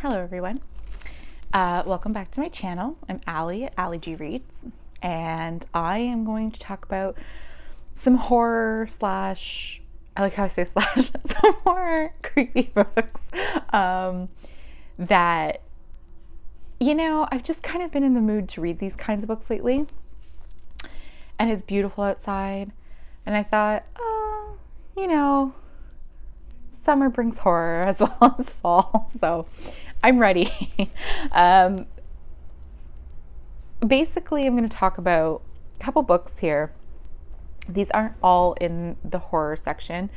Hello everyone. Welcome back to my channel. I'm Allie at Allie G Reads, and I am going to talk about some horror slash, I like how I say slash, some horror creepy books that, I've just kind of been in the mood to read these kinds of books lately. And it's beautiful outside. And I thought, summer brings horror as well as fall. So I'm ready. Basically, I'm going to talk about a couple books here. These aren't all in the horror section,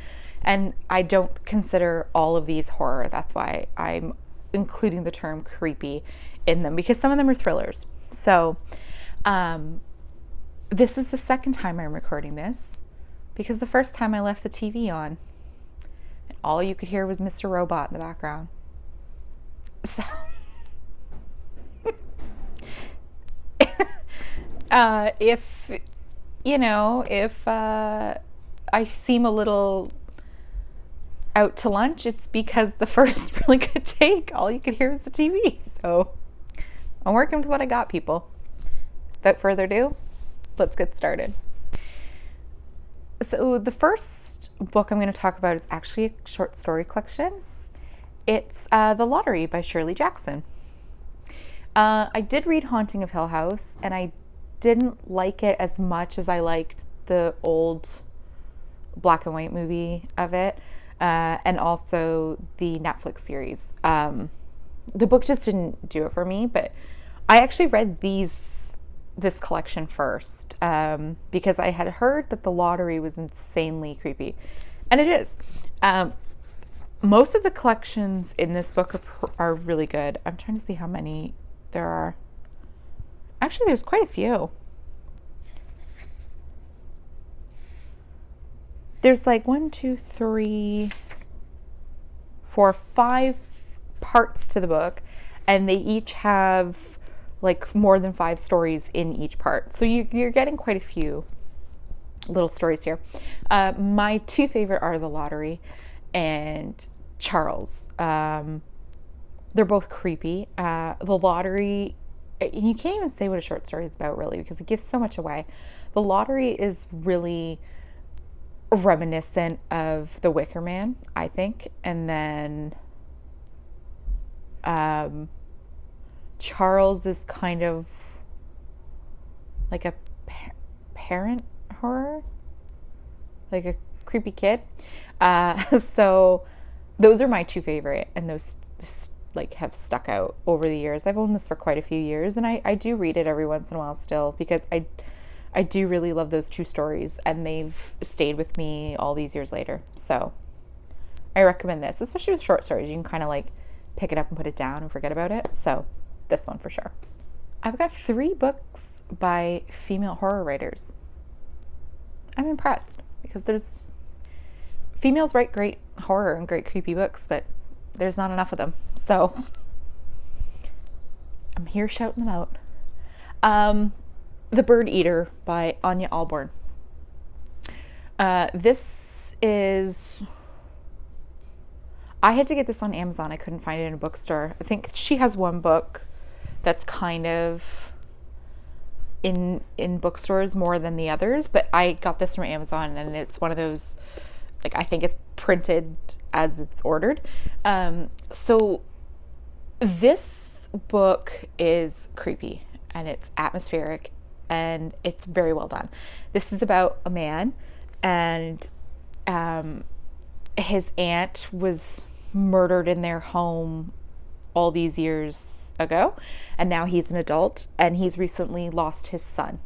and I don't consider all of these horror. That's why I'm including the term creepy in them, because some of them are thrillers. So this is the second time I'm recording this, because the first time I left the TV on, and all you could hear was Mr. Robot in the background. So, if I seem a little out to lunch, it's because the first really good take, all you could hear was the TV. So I'm working with what I got, people. Without further ado, let's get started. So the first book I'm going to talk about is actually a short story collection. It's The Lottery by Shirley Jackson. I did read Haunting of Hill House, and I didn't like it as much as I liked the old black and white movie of it, and also the Netflix series. The book just didn't do it for me, but I actually read this collection first because I had heard that The Lottery was insanely creepy, and it is. Most of the collections in this book are really good. I'm trying to see how many there are. Actually, there's quite a few. There's like 1, 2, 3, 4, 5 parts to the book, and they each have like more than 5 stories in each part. So you're getting quite a few little stories here. My two favorite are The Lottery and Charles. They're both creepy. The Lottery, you can't even say what a short story is about, really, because it gives so much away. The Lottery is really reminiscent of The Wicker Man, I think. And then Charles is kind of like a parent horror, like a creepy kid. So those are my two favorite, and those like have stuck out over the years. I've owned this for quite a few years, and I do read it every once in a while still, because I do really love those two stories, and they've stayed with me all these years later. So I recommend this, especially with short stories. You can kind of like pick it up and put it down and forget about it. So this one for sure. I've got 3 books by female horror writers. I'm impressed, because females write great horror and great creepy books, but there's not enough of them. So I'm here shouting them out. The Bird Eater by Ania Ahlborn. This is... I had to get this on Amazon. I couldn't find it in a bookstore. I think she has one book that's kind of in bookstores more than the others, but I got this from Amazon, and it's one of those, like, I think it's printed as it's ordered. So this book is creepy, and it's atmospheric, and it's very well done. This is about a man, and his aunt was murdered in their home all these years ago, and now he's an adult, and he's recently lost his son,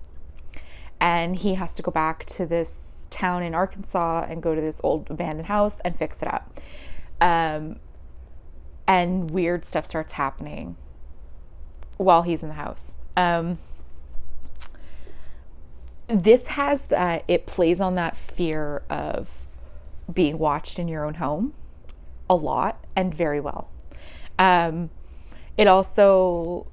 and he has to go back to this town in Arkansas and go to this old abandoned house and fix it up. And weird stuff starts happening while he's in the house. This has it plays on that fear of being watched in your own home a lot, and very well. It also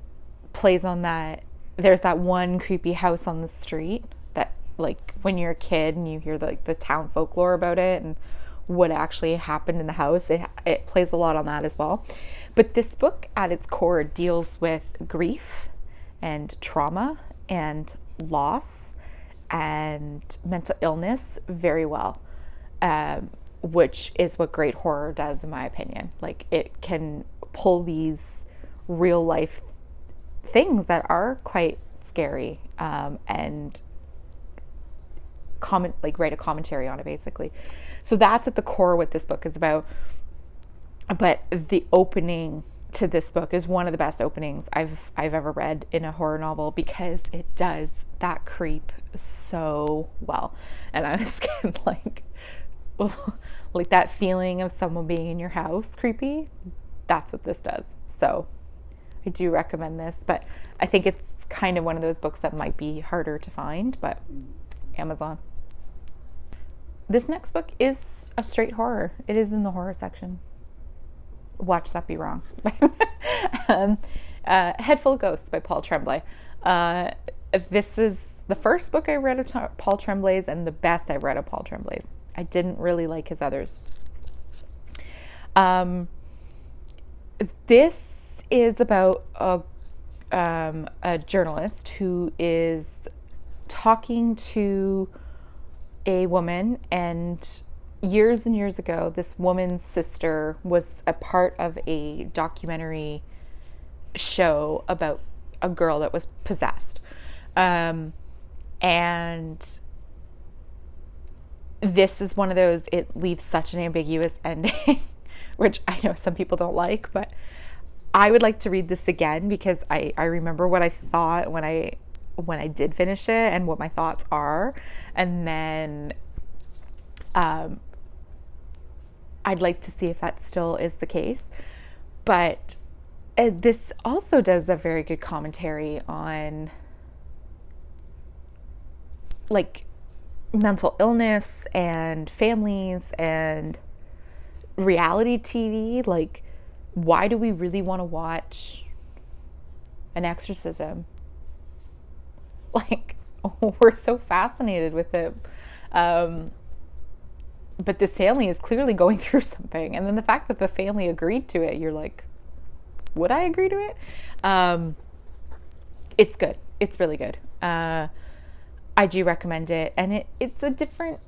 plays on that there's that one creepy house on the street that, like, when you're a kid and you hear the town folklore about it and what actually happened in the house, it plays a lot on that as well. But this book at its core deals with grief and trauma and loss and mental illness very well, which is what great horror does, in my opinion. Like, it can pull these real life things that are quite scary, and write a commentary on it, basically. So that's at the core what this book is about. But the opening to this book is one of the best openings I've ever read in a horror novel, because it does that creep so well. And I was kind of like that feeling of someone being in your house creepy. That's what this does. So I do recommend this, but I think it's kind of one of those books that might be harder to find, but Amazon. This next book is a straight horror. It is in the horror section. Watch that be wrong. Head Full of Ghosts by Paul Trembley. This is the first book I read of Paul Trembley's, and the best I've read of Paul Trembley's. I didn't really like his others. This is about a journalist who is talking to a woman, and years and years ago, this woman's sister was a part of a documentary show about a girl that was possessed. And this is one of those, it leaves such an ambiguous ending, which I know some people don't like, but I would like to read this again, because I remember what I thought when I did finish it and what my thoughts are. And then I'd like to see if that still is the case. But this also does a very good commentary on like mental illness and families and reality TV. Like, why do we really want to watch an exorcism? Like, we're so fascinated with it. But this family is clearly going through something. And then the fact that the family agreed to it, you're like, would I agree to it? It's good. It's really good. I do recommend it. And it's a different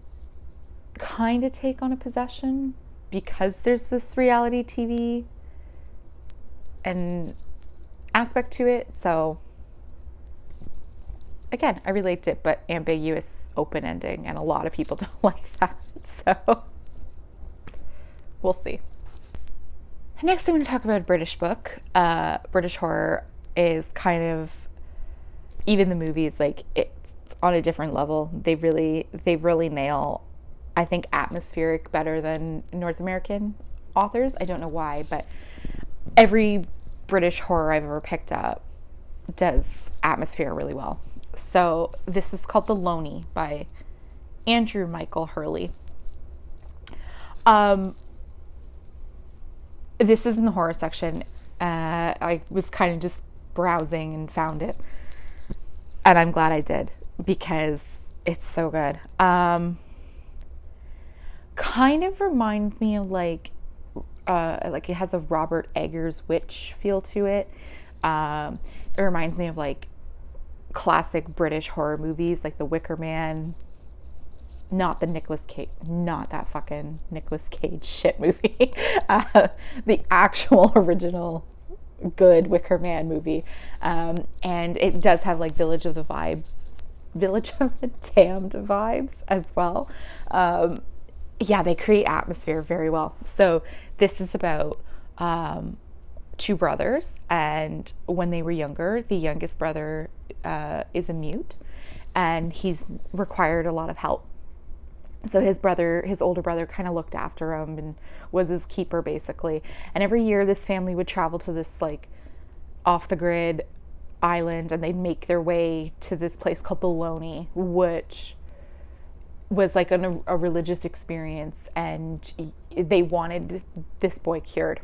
kind of take on a possession, because there's this reality TV and aspect to it. So again, I relate to it, but ambiguous open ending, and a lot of people don't like that. So we'll see. Next, I'm going to talk about a British book. British horror is kind of, even the movies, like, it's on a different level. They really nail, I think, atmospheric better than North American authors. I don't know why, but every British horror I've ever picked up does atmosphere really well. So this is called The Loney by Andrew Michael Hurley. This is in the horror section. I was kind of just browsing and found it, and I'm glad I did, because it's so good. Kind of reminds me of like it has a Robert Eggers Witch feel to it. It reminds me of like classic British horror movies, like The Wicker Man. Not that fucking Nicolas Cage shit movie. The actual original good Wicker Man movie. And it does have like Village of the Damned vibes as well. Yeah, they create atmosphere very well. So this is about two brothers, and when they were younger, the youngest brother is a mute, and he's required a lot of help. So his older brother kind of looked after him and was his keeper, basically. And every year this family would travel to this like off the grid island, and they'd make their way to this place called the Loney, which was like a religious experience, and they wanted this boy cured.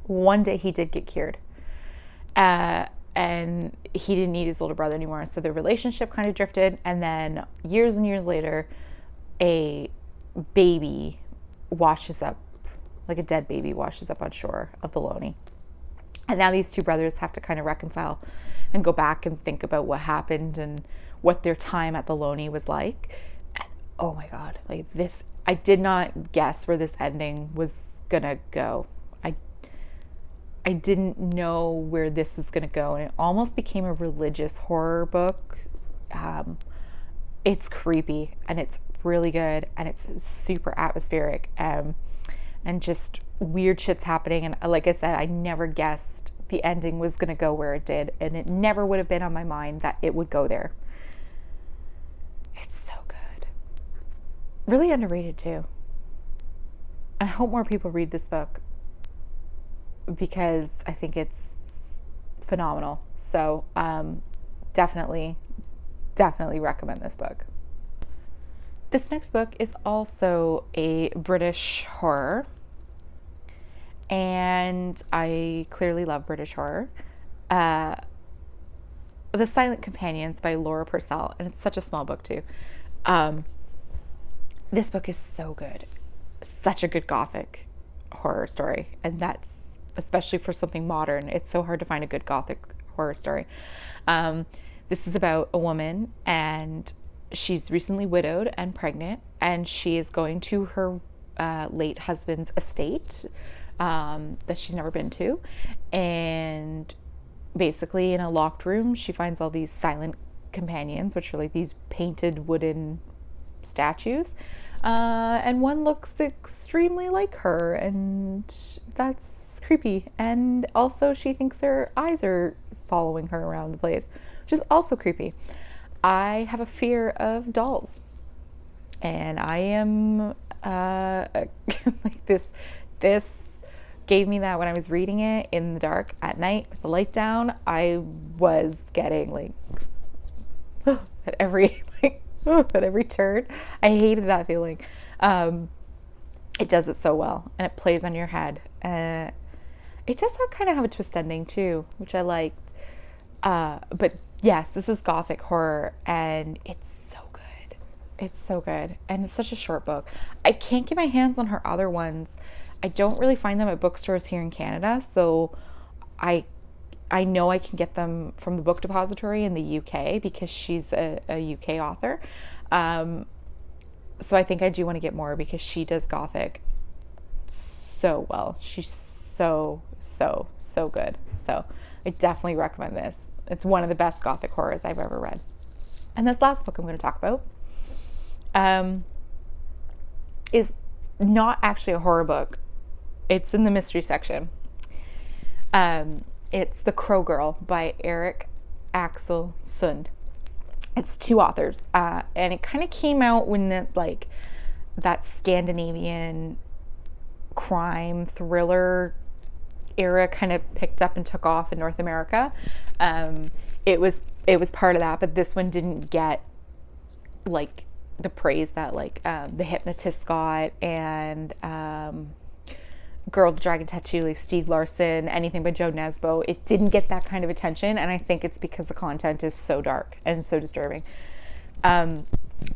One day he did get cured, and he didn't need his older brother anymore, so their relationship kind of drifted. And then years and years later, a baby washes up, like a dead baby washes up on shore of the Loney. And now these two brothers have to kind of reconcile and go back and think about what happened and what their time at the Loney was like. And oh my God, like this, I did not guess where this ending was gonna go. I didn't know where this was gonna go, and it almost became a religious horror book. It's creepy and it's really good and it's super atmospheric, and just weird shit's happening. And like I said, I never guessed the ending was going to go where it did, and it never would have been on my mind that it would go there. It's so good. Really underrated too. I hope more people read this book because I think it's phenomenal. So definitely recommend this book. This next book is also a British horror, and I clearly love British horror. The Silent Companions by Laura Purcell, and it's such a small book too. This book is so good. Such a good gothic horror story, and that's especially for something modern. It's so hard to find a good gothic horror story. This is about a woman, and she's recently widowed and pregnant, and she is going to her late husband's estate that she's never been to. And basically in a locked room, she finds all these silent companions, which are like these painted wooden statues. And one looks extremely like her, and that's creepy. And also she thinks their eyes are following her around the place, which is also creepy. I have a fear of dolls, and I am like this gave me that when I was reading it in the dark at night with the light down. I was getting like at every at every turn. I hated that feeling. It does it so well, and it plays on your head. It does kind of have a twist ending too, which I liked. But yes, this is gothic horror, and it's so good. It's so good, and it's such a short book. I can't get my hands on her other ones. I don't really find them at bookstores here in Canada, so I know I can get them from the Book Depository in the UK because she's a UK author. So I think I do want to get more because she does gothic so well. She's so good. So I definitely recommend this. It's one of the best gothic horrors I've ever read. And this last book I'm going to talk about is not actually a horror book. It's in the mystery section. It's The Crow Girl by Eric Axel Sund. It's two authors, and it kind of came out when that Scandinavian crime thriller era kind of picked up and took off in North America. It was part of that, but this one didn't get like the praise that The Hypnotist got, and Girl with the Dragon Tattoo, like Stieg Larsson, anything by Joe Nesbo. It didn't get that kind of attention, and I think it's because the content is so dark and so disturbing. I'm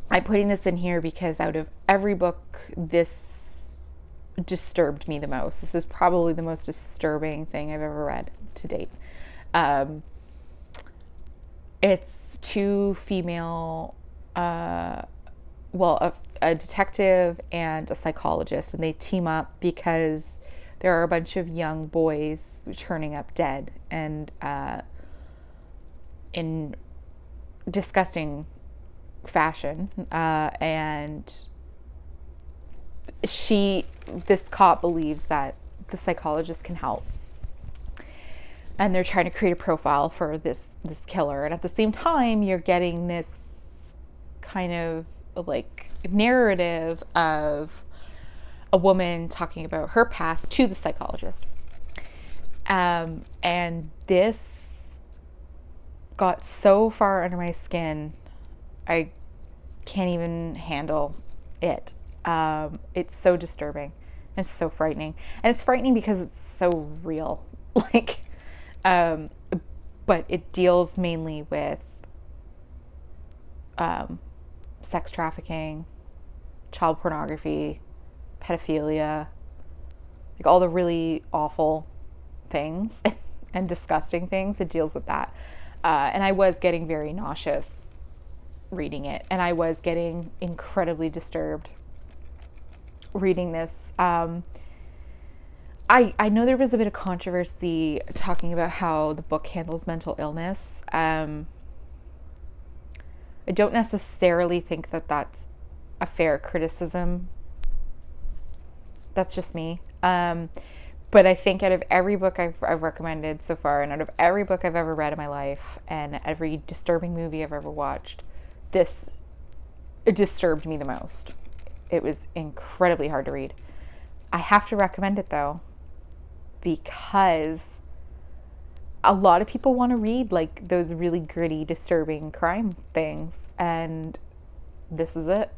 putting this in here because out of every book, this disturbed me the most. This is probably the most disturbing thing I've ever read to date. It's two female, a detective and a psychologist, and they team up because there are a bunch of young boys turning up dead and in disgusting fashion, and this cop believes that the psychologist can help, and they're trying to create a profile for this killer. And at the same time, you're getting this kind of like narrative of a woman talking about her past to the psychologist. And this got so far under my skin, I can't even handle it. It's so disturbing and so frightening. And it's frightening because it's so real. But it deals mainly with sex trafficking, child pornography, pedophilia, like all the really awful things. and disgusting things. It deals with that. And I was getting very nauseous reading it, and I was getting incredibly disturbed reading this. I know there was a bit of controversy talking about how the book handles mental illness. I don't necessarily think that that's a fair criticism. That's just me. But I think out of every book I've recommended so far, and out of every book I've ever read in my life, and every disturbing movie I've ever watched, it disturbed me the most. It was incredibly hard to read. I have to recommend it though, because a lot of people want to read like those really gritty, disturbing crime things, and this is it.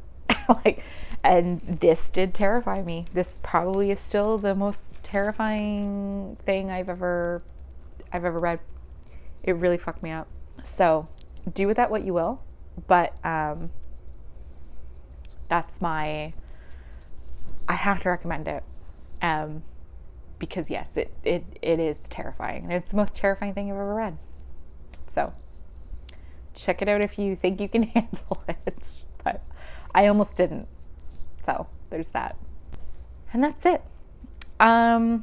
And this did terrify me. This probably is still the most terrifying thing I've ever read. It really fucked me up. So do with that what you will, but that's I have to recommend it, because yes, it is terrifying, and it's the most terrifying thing I've ever read. So check it out if you think you can handle it. But I almost didn't. So there's that. And that's it. I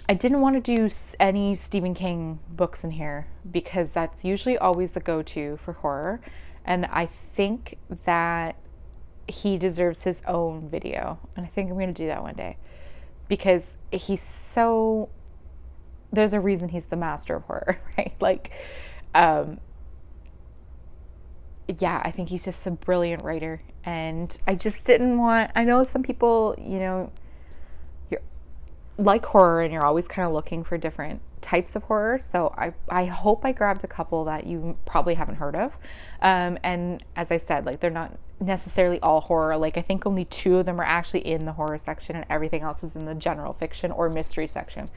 didn't want to do any Stephen King books in here because that's usually always the go-to for horror. And I think that he deserves his own video. And I think I'm going to do that one day because there's a reason he's the master of horror, right? Yeah, I think he's just a brilliant writer, and I just didn't want, I know some people, you're like horror and you're always kind of looking for different types of horror, so I hope I grabbed a couple that you probably haven't heard of, and as I said, they're not necessarily all horror. I think only 2 of them are actually in the horror section, and everything else is in the general fiction or mystery section.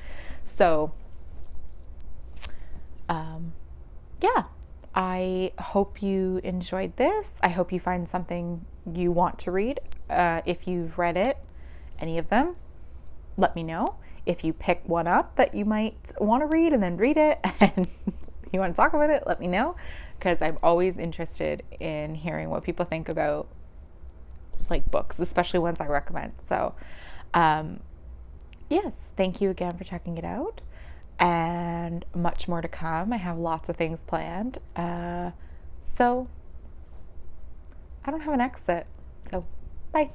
So yeah, I hope you enjoyed this. I hope you find something you want to read. If you've read it, any of them, let me know. If you pick one up that you might want to read and then read it and you want to talk about it, let me know, because I'm always interested in hearing what people think about books, especially ones I recommend. So yes, thank you again for checking it out. And much more to come. I have lots of things planned. So I don't have an exit. So bye.